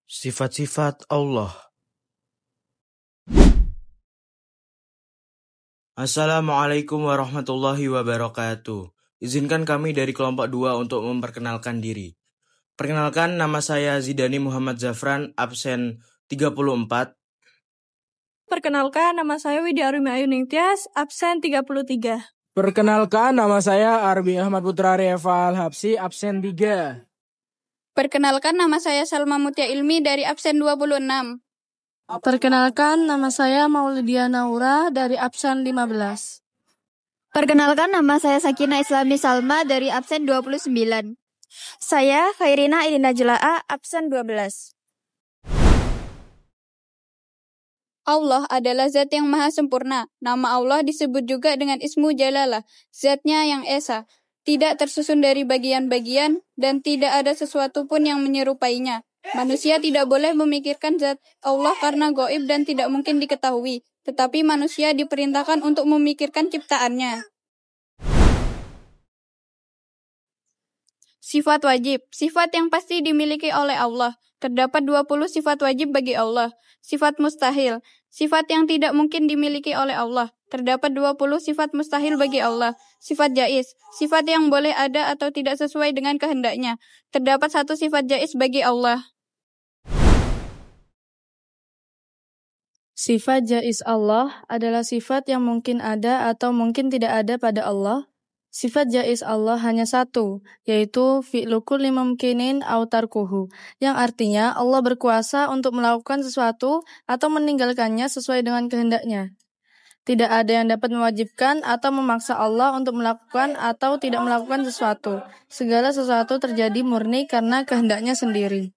Sifat-sifat Allah. Assalamualaikum warahmatullahi wabarakatuh. Izinkan kami dari kelompok 2 untuk memperkenalkan diri. Perkenalkan, nama saya Zidani Muhammad Zafran, absen 34. Perkenalkan, nama saya Widya Arumi Ayu Ningtyas, absen 33. Perkenalkan, nama saya Arbi Ahmad Putra Riefal Habsi, absen 3. Perkenalkan, nama saya Salma Mutia Ilmi dari absen 26. Perkenalkan, nama saya Maulidia Naura dari absen 15. Perkenalkan, nama saya Sakina Islami Salma dari absen 29. Saya Khairina Idina Jela'a, absen 12. Allah adalah zat yang maha sempurna. Nama Allah disebut juga dengan Ismu Jalalah, zatnya yang esa, tidak tersusun dari bagian-bagian, dan tidak ada sesuatu pun yang menyerupainya. Manusia tidak boleh memikirkan zat Allah karena gaib dan tidak mungkin diketahui, tetapi manusia diperintahkan untuk memikirkan ciptaannya. Sifat wajib, sifat yang pasti dimiliki oleh Allah. Terdapat 20 sifat wajib bagi Allah. Sifat mustahil, sifat yang tidak mungkin dimiliki oleh Allah. Terdapat 20 sifat mustahil bagi Allah. Sifat jaiz, sifat yang boleh ada atau tidak sesuai dengan kehendaknya. Terdapat 1 sifat jaiz bagi Allah. Sifat jaiz Allah adalah sifat yang mungkin ada atau mungkin tidak ada pada Allah. Sifat jaiz Allah hanya satu, yaitu fi'lu kulli mumkinin aw tarkuhu, yang artinya Allah berkuasa untuk melakukan sesuatu atau meninggalkannya sesuai dengan kehendaknya. Tidak ada yang dapat mewajibkan atau memaksa Allah untuk melakukan atau tidak melakukan sesuatu. Segala sesuatu terjadi murni karena kehendaknya sendiri.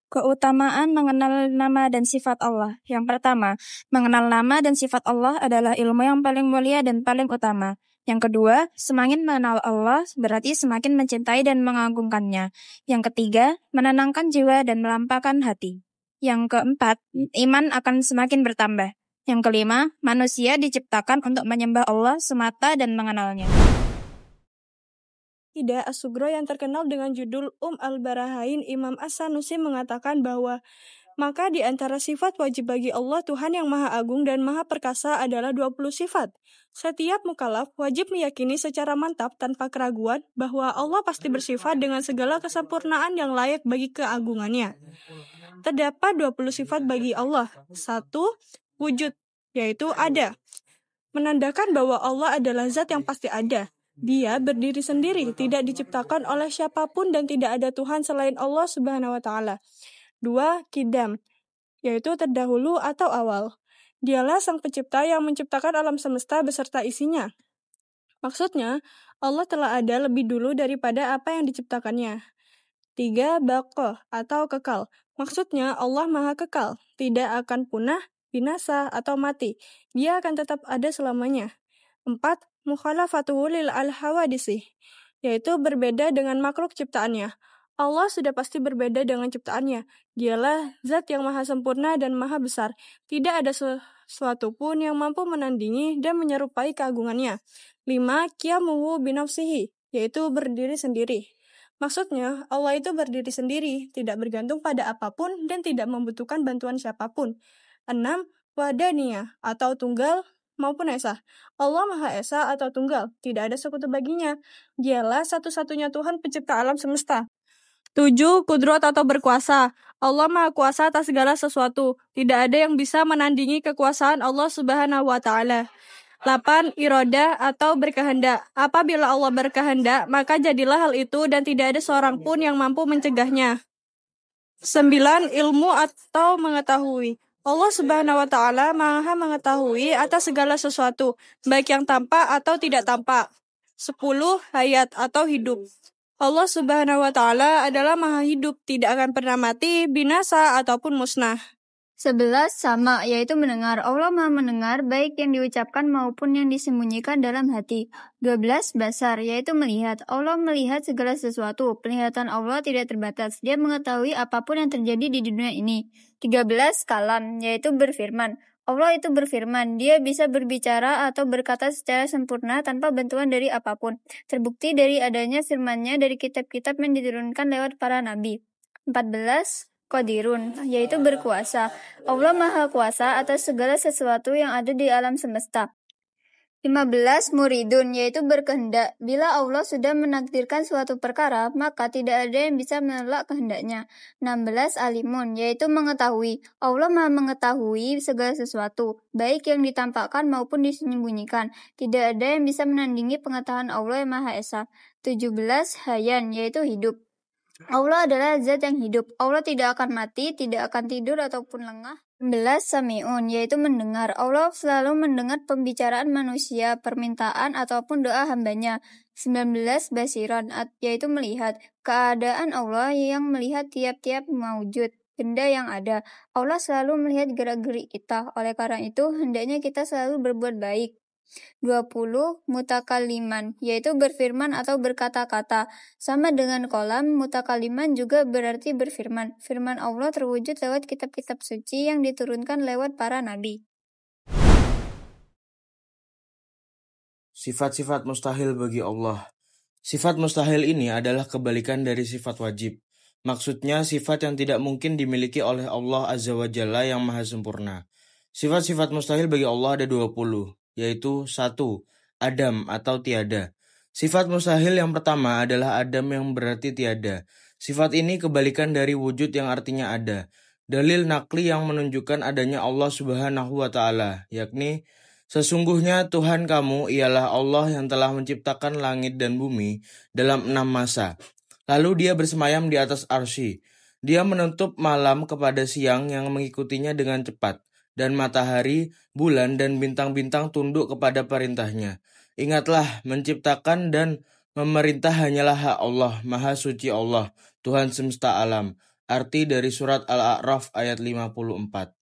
Keutamaan mengenal nama dan sifat Allah. Yang pertama, mengenal nama dan sifat Allah adalah ilmu yang paling mulia dan paling utama. Yang kedua, semakin mengenal Allah berarti semakin mencintai dan mengagungkannya. Yang ketiga, menenangkan jiwa dan melampahkan hati. Yang keempat, iman akan semakin bertambah. Yang kelima, manusia diciptakan untuk menyembah Allah semata dan mengenalnya. Ida As-Sugro yang terkenal dengan judul Al-Barahain, Imam As-Sanusi mengatakan bahwa maka di antara sifat wajib bagi Allah Tuhan yang Maha Agung dan Maha Perkasa adalah 20 sifat. Setiap mukallaf wajib meyakini secara mantap tanpa keraguan bahwa Allah pasti bersifat dengan segala kesempurnaan yang layak bagi keagungannya. Terdapat 20 sifat bagi Allah. 1. Wujud, yaitu ada. Menandakan bahwa Allah adalah zat yang pasti ada. Dia berdiri sendiri, tidak diciptakan oleh siapapun dan tidak ada Tuhan selain Allah Subhanahu wa Ta'ala. 2. Qidam, yaitu terdahulu atau awal. Dialah sang pencipta yang menciptakan alam semesta beserta isinya. Maksudnya, Allah telah ada lebih dulu daripada apa yang diciptakannya. 3. Baqa atau kekal. Maksudnya, Allah Maha Kekal, tidak akan punah, binasa, atau mati. Dia akan tetap ada selamanya. 4. Mukhalafatuhu lil al-hawadisi, yaitu berbeda dengan makhluk ciptaannya. Allah sudah pasti berbeda dengan ciptaannya. Dialah zat yang maha sempurna dan maha besar. Tidak ada sesuatu pun yang mampu menandingi dan menyerupai keagungannya. 5. Qiyamuhu binafsihi, yaitu berdiri sendiri. Maksudnya, Allah itu berdiri sendiri, tidak bergantung pada apapun dan tidak membutuhkan bantuan siapapun. 6. Wahdaniyah atau tunggal maupun esa. Allah Maha Esa atau tunggal, tidak ada sekutu baginya. Dialah satu-satunya Tuhan pencipta alam semesta. 7. Kudrat atau berkuasa. Allah Maha Kuasa atas segala sesuatu. Tidak ada yang bisa menandingi kekuasaan Allah Subhanahu wa Ta'ala. 8. Irodah atau berkehendak. Apabila Allah berkehendak, maka jadilah hal itu dan tidak ada seorang pun yang mampu mencegahnya. 9. Ilmu atau mengetahui. Allah Subhanahu wa Ta'ala Maha mengetahui atas segala sesuatu, baik yang tampak atau tidak tampak. 10. Hayat atau hidup. Allah Subhanahu wa Ta'ala adalah Maha hidup, tidak akan pernah mati, binasa, ataupun musnah. 11. Sama, yaitu mendengar. Allah Maha mendengar baik yang diucapkan maupun yang disembunyikan dalam hati. 12. Basar, yaitu melihat. Allah melihat segala sesuatu. Penglihatan Allah tidak terbatas. Dia mengetahui apapun yang terjadi di dunia ini. 13. Kalam, yaitu berfirman. Allah itu berfirman, Dia bisa berbicara atau berkata secara sempurna tanpa bantuan dari apapun. Terbukti dari adanya firman-Nya dari kitab-kitab yang diturunkan lewat para nabi. 14. Qadirun, yaitu berkuasa. Allah Maha Kuasa atas segala sesuatu yang ada di alam semesta. 15. Muridun, yaitu berkehendak. Bila Allah sudah menakdirkan suatu perkara, maka tidak ada yang bisa menolak kehendaknya. 16. Alimun, yaitu mengetahui. Allah Maha mengetahui segala sesuatu, baik yang ditampakkan maupun disembunyikan. Tidak ada yang bisa menandingi pengetahuan Allah yang Maha Esa. 17. Hayan, yaitu hidup. Allah adalah zat yang hidup. Allah tidak akan mati, tidak akan tidur ataupun lengah. 11. Sami'un, yaitu mendengar. Allah selalu mendengar pembicaraan manusia, permintaan ataupun doa hambanya. 19. Basiran, yaitu melihat. Keadaan Allah yang melihat tiap-tiap maujud, benda yang ada. Allah selalu melihat gerak-gerik kita. Oleh karena itu, hendaknya kita selalu berbuat baik. 20. Mutakaliman, yaitu berfirman atau berkata-kata. Sama dengan kolam, mutakaliman juga berarti berfirman. Firman Allah terwujud lewat kitab-kitab suci yang diturunkan lewat para nabi. Sifat-sifat mustahil bagi Allah. Sifat mustahil ini adalah kebalikan dari sifat wajib. Maksudnya sifat yang tidak mungkin dimiliki oleh Allah Azza wa Jalla yang maha sempurna. Sifat-sifat mustahil bagi Allah ada 20, yaitu 1. Adam atau tiada. Sifat mustahil yang pertama adalah Adam yang berarti tiada. Sifat ini kebalikan dari wujud yang artinya ada. Dalil nakli yang menunjukkan adanya Allah Subhanahu wa Ta'ala, yakni sesungguhnya Tuhan kamu ialah Allah yang telah menciptakan langit dan bumi dalam 6 masa. Lalu Dia bersemayam di atas arsy. Dia menutup malam kepada siang yang mengikutinya dengan cepat, dan matahari, bulan, dan bintang-bintang tunduk kepada perintahnya. Ingatlah, menciptakan dan memerintah hanyalah hak Allah, Maha Suci Allah, Tuhan semesta alam. Arti dari surat Al-A'raf ayat 54.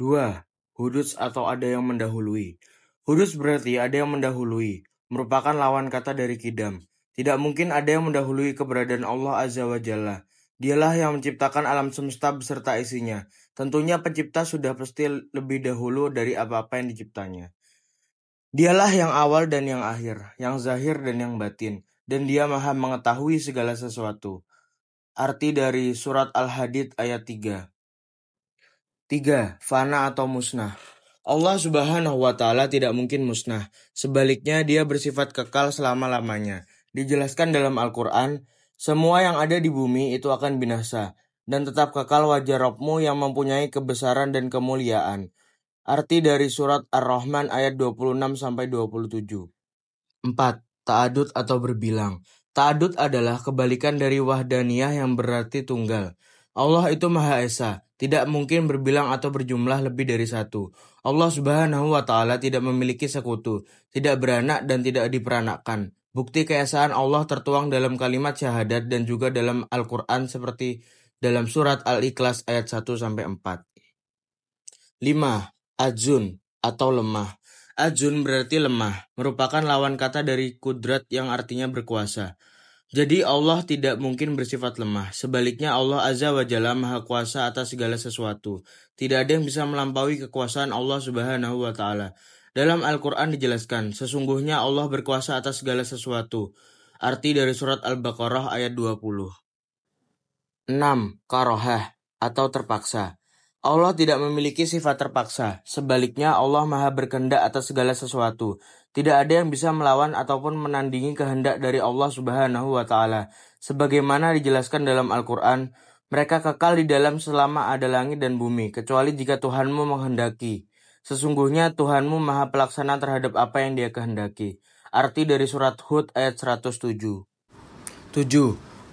2. Hudus atau ada yang mendahului. Hudus berarti ada yang mendahului, merupakan lawan kata dari kidam. Tidak mungkin ada yang mendahului keberadaan Allah Azza wa Jalla. Dialah yang menciptakan alam semesta beserta isinya. Tentunya pencipta sudah pasti lebih dahulu dari apa-apa yang diciptanya. Dialah yang awal dan yang akhir, yang zahir dan yang batin, dan Dia maha mengetahui segala sesuatu. Arti dari surat Al-Hadid ayat 3. 3. Fana atau musnah. Allah Subhanahu wa Ta'ala tidak mungkin musnah. Sebaliknya Dia bersifat kekal selama-lamanya. Dijelaskan dalam Al-Quran, semua yang ada di bumi itu akan binasa, dan tetap kekal wajah Rabb-Mu yang mempunyai kebesaran dan kemuliaan. Arti dari surat Ar-Rahman ayat 26-27. 4. Ta'adud atau berbilang. Ta'adud adalah kebalikan dari wahdaniyah yang berarti tunggal. Allah itu Maha Esa, tidak mungkin berbilang atau berjumlah lebih dari satu. Allah Subhanahu wa Ta'ala tidak memiliki sekutu, tidak beranak dan tidak diperanakkan. Bukti keesaan Allah tertuang dalam kalimat syahadat dan juga dalam Al-Quran seperti dalam surat Al-Ikhlas ayat 1-4. 5. Ajun atau lemah. Ajun berarti lemah, merupakan lawan kata dari kudrat yang artinya berkuasa. Jadi Allah tidak mungkin bersifat lemah. Sebaliknya Allah Azza wa Jalla Maha Kuasa atas segala sesuatu. Tidak ada yang bisa melampaui kekuasaan Allah Subhanahu wa Ta'ala. Dalam Al-Quran dijelaskan, sesungguhnya Allah berkuasa atas segala sesuatu. Arti dari surat Al-Baqarah ayat 20. 6. Karohah atau terpaksa. Allah tidak memiliki sifat terpaksa. Sebaliknya Allah maha berkehendak atas segala sesuatu. Tidak ada yang bisa melawan ataupun menandingi kehendak dari Allah Subhanahu wa Ta'ala. Sebagaimana dijelaskan dalam Al-Quran, mereka kekal di dalam selama ada langit dan bumi, kecuali jika Tuhanmu menghendaki. Sesungguhnya Tuhanmu maha pelaksana terhadap apa yang Dia kehendaki. Arti dari surat Hud ayat 107. 7.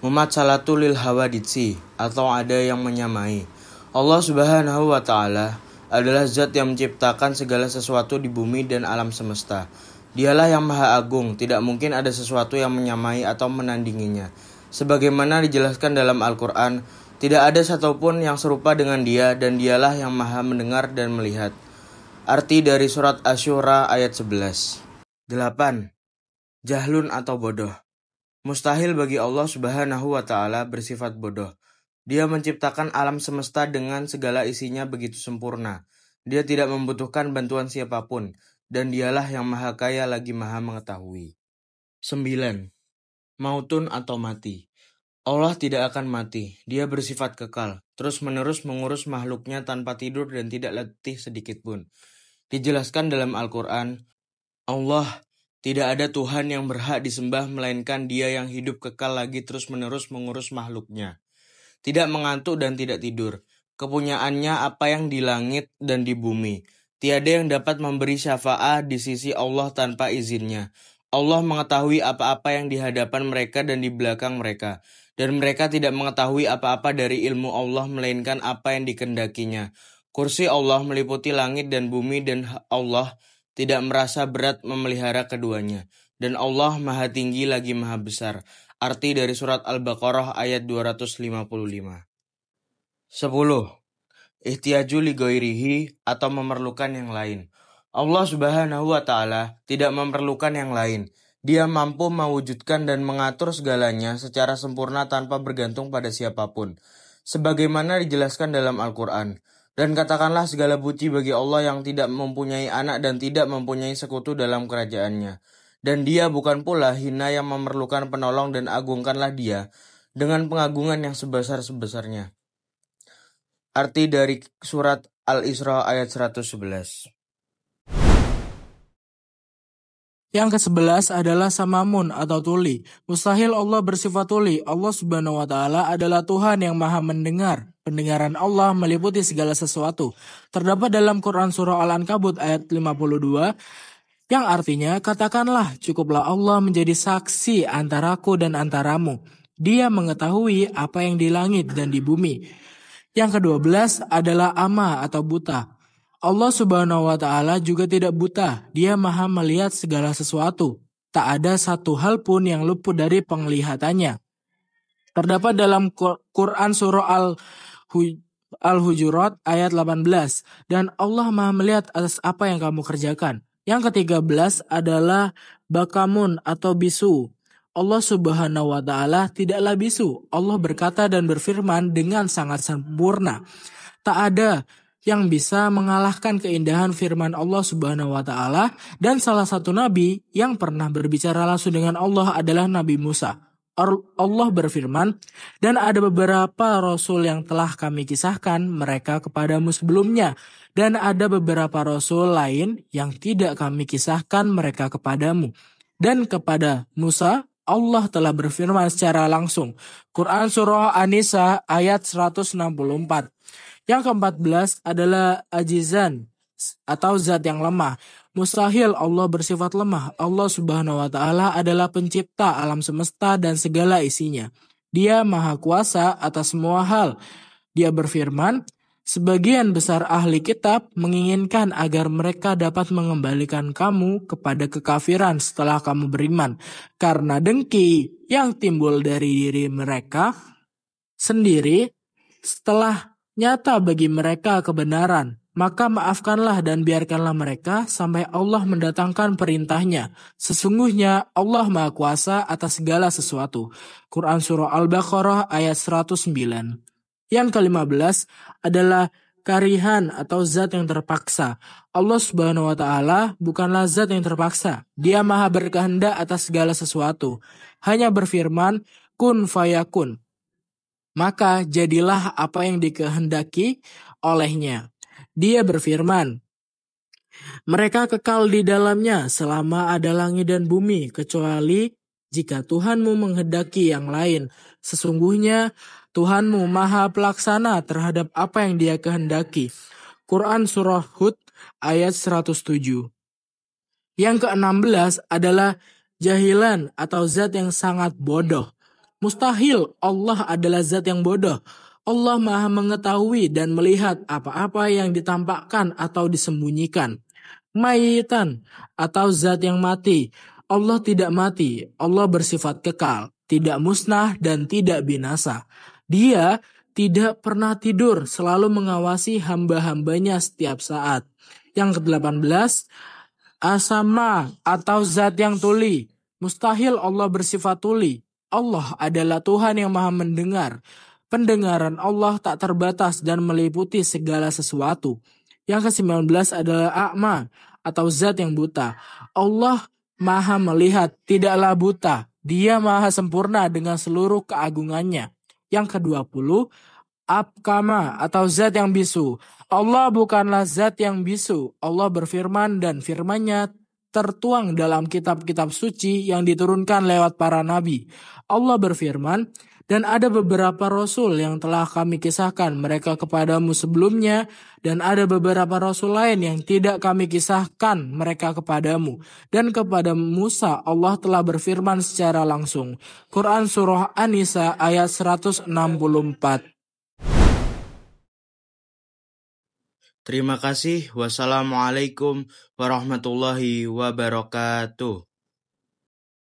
Mumatsalatu lil hawaditsi atau ada yang menyamai. Allah Subhanahu wa Ta'ala adalah zat yang menciptakan segala sesuatu di bumi dan alam semesta. Dialah yang maha agung, tidak mungkin ada sesuatu yang menyamai atau menandinginya. Sebagaimana dijelaskan dalam Al-Quran, tidak ada satupun yang serupa dengan Dia dan Dialah yang maha mendengar dan melihat. Arti dari surat Asy-Syura ayat 11. 8. Jahlun atau bodoh. Mustahil bagi Allah Subhanahu wa Ta'ala bersifat bodoh. Dia menciptakan alam semesta dengan segala isinya begitu sempurna. Dia tidak membutuhkan bantuan siapapun, dan dialah yang maha kaya lagi maha mengetahui. 9. Mautun atau mati. Allah tidak akan mati, dia bersifat kekal, terus-menerus mengurus makhluknya tanpa tidur dan tidak letih sedikitpun. Dijelaskan dalam Al-Quran, Allah, tidak ada Tuhan yang berhak disembah melainkan Dia yang hidup kekal lagi terus-menerus mengurus makhluknya. Tidak mengantuk dan tidak tidur. Kepunyaannya apa yang di langit dan di bumi. Tiada yang dapat memberi syafaat di sisi Allah tanpa izinnya. Allah mengetahui apa-apa yang di hadapan mereka dan di belakang mereka. Dan mereka tidak mengetahui apa-apa dari ilmu Allah melainkan apa yang dikehendakinya. Kursi Allah meliputi langit dan bumi dan Allah tidak merasa berat memelihara keduanya. Dan Allah maha tinggi lagi maha besar. Arti dari surat Al-Baqarah ayat 255. 10. Ihtiyaju li ghairihi atau memerlukan yang lain. Allah Subhanahu wa Ta'ala tidak memerlukan yang lain. Dia mampu mewujudkan dan mengatur segalanya secara sempurna tanpa bergantung pada siapapun. Sebagaimana dijelaskan dalam Al-Quran. Dan katakanlah segala puji bagi Allah yang tidak mempunyai anak dan tidak mempunyai sekutu dalam kerajaannya. Dan Dia bukan pula hina yang memerlukan penolong, dan agungkanlah Dia dengan pengagungan yang sebesar-sebesarnya. Arti dari surat Al-Isra ayat 111. Yang ke-11 adalah samamun atau tuli. Mustahil Allah bersifat tuli. Allah Subhanahu wa Ta'ala adalah Tuhan yang maha mendengar. Pendengaran Allah meliputi segala sesuatu. Terdapat dalam Quran surah Al-Ankabut ayat 52, yang artinya, katakanlah, cukuplah Allah menjadi saksi antaraku dan antaramu. Dia mengetahui apa yang di langit dan di bumi. Yang ke-12 adalah ama atau buta. Allah Subhanahu wa Ta'ala juga tidak buta. Dia maha melihat segala sesuatu. Tak ada satu hal pun yang luput dari penglihatannya. Terdapat dalam Quran surah Al-Hujurat ayat 18. Dan Allah maha melihat atas apa yang kamu kerjakan. Yang ke-13 adalah bakamun atau bisu. Allah Subhanahu wa Ta'ala tidaklah bisu. Allah berkata dan berfirman dengan sangat sempurna. Tak ada yang bisa mengalahkan keindahan firman Allah Subhanahu wa Ta'ala, dan salah satu nabi yang pernah berbicara langsung dengan Allah adalah Nabi Musa. Allah berfirman, dan ada beberapa rasul yang telah kami kisahkan mereka kepadamu sebelumnya, dan ada beberapa rasul lain yang tidak kami kisahkan mereka kepadamu. Dan kepada Musa, Allah telah berfirman secara langsung. Quran surah An-Nisa ayat 164. Yang ke-14 adalah ajizan atau zat yang lemah. Mustahil Allah bersifat lemah. Allah Subhanahu wa Ta'ala adalah pencipta alam semesta dan segala isinya. Dia maha kuasa atas semua hal. Dia berfirman, sebagian besar ahli kitab menginginkan agar mereka dapat mengembalikan kamu kepada kekafiran setelah kamu beriman. Karena dengki yang timbul dari diri mereka sendiri setelah nyata bagi mereka kebenaran, maka maafkanlah dan biarkanlah mereka sampai Allah mendatangkan perintahnya. Sesungguhnya Allah Maha Kuasa atas segala sesuatu. Quran surah Al-Baqarah ayat 109. Yang ke-15 adalah karihan atau zat yang terpaksa. Allah Subhanahu wa Ta'ala bukanlah zat yang terpaksa. Dia maha berkehendak atas segala sesuatu. Hanya berfirman, kun fayakun. Maka jadilah apa yang dikehendaki olehnya. Dia berfirman, mereka kekal di dalamnya selama ada langit dan bumi, kecuali jika Tuhanmu menghendaki yang lain. Sesungguhnya Tuhanmu maha pelaksana terhadap apa yang Dia kehendaki. Quran surah Hud ayat 107. Yang ke-16 adalah jahilan atau zat yang sangat bodoh. Mustahil Allah adalah zat yang bodoh. Allah maha mengetahui dan melihat apa-apa yang ditampakkan atau disembunyikan. Mayitan atau zat yang mati. Allah tidak mati. Allah bersifat kekal, tidak musnah dan tidak binasa. Dia tidak pernah tidur, selalu mengawasi hamba-hambanya setiap saat. Yang ke-18, asama atau zat yang tuli. Mustahil Allah bersifat tuli. Allah adalah Tuhan yang maha mendengar. Pendengaran Allah tak terbatas dan meliputi segala sesuatu. Yang ke-19 adalah a'ma atau zat yang buta. Allah maha melihat, tidaklah buta. Dia maha sempurna dengan seluruh keagungannya. Yang ke-20, abkama atau zat yang bisu. Allah bukanlah zat yang bisu. Allah berfirman dan firman-Nya tertuang dalam kitab-kitab suci yang diturunkan lewat para nabi. Allah berfirman, dan ada beberapa rasul yang telah kami kisahkan mereka kepadamu sebelumnya, dan ada beberapa rasul lain yang tidak kami kisahkan mereka kepadamu. Dan kepada Musa Allah telah berfirman secara langsung. Quran Surah An-Nisa ayat 164. Terima kasih. Wassalamualaikum warahmatullahi wabarakatuh.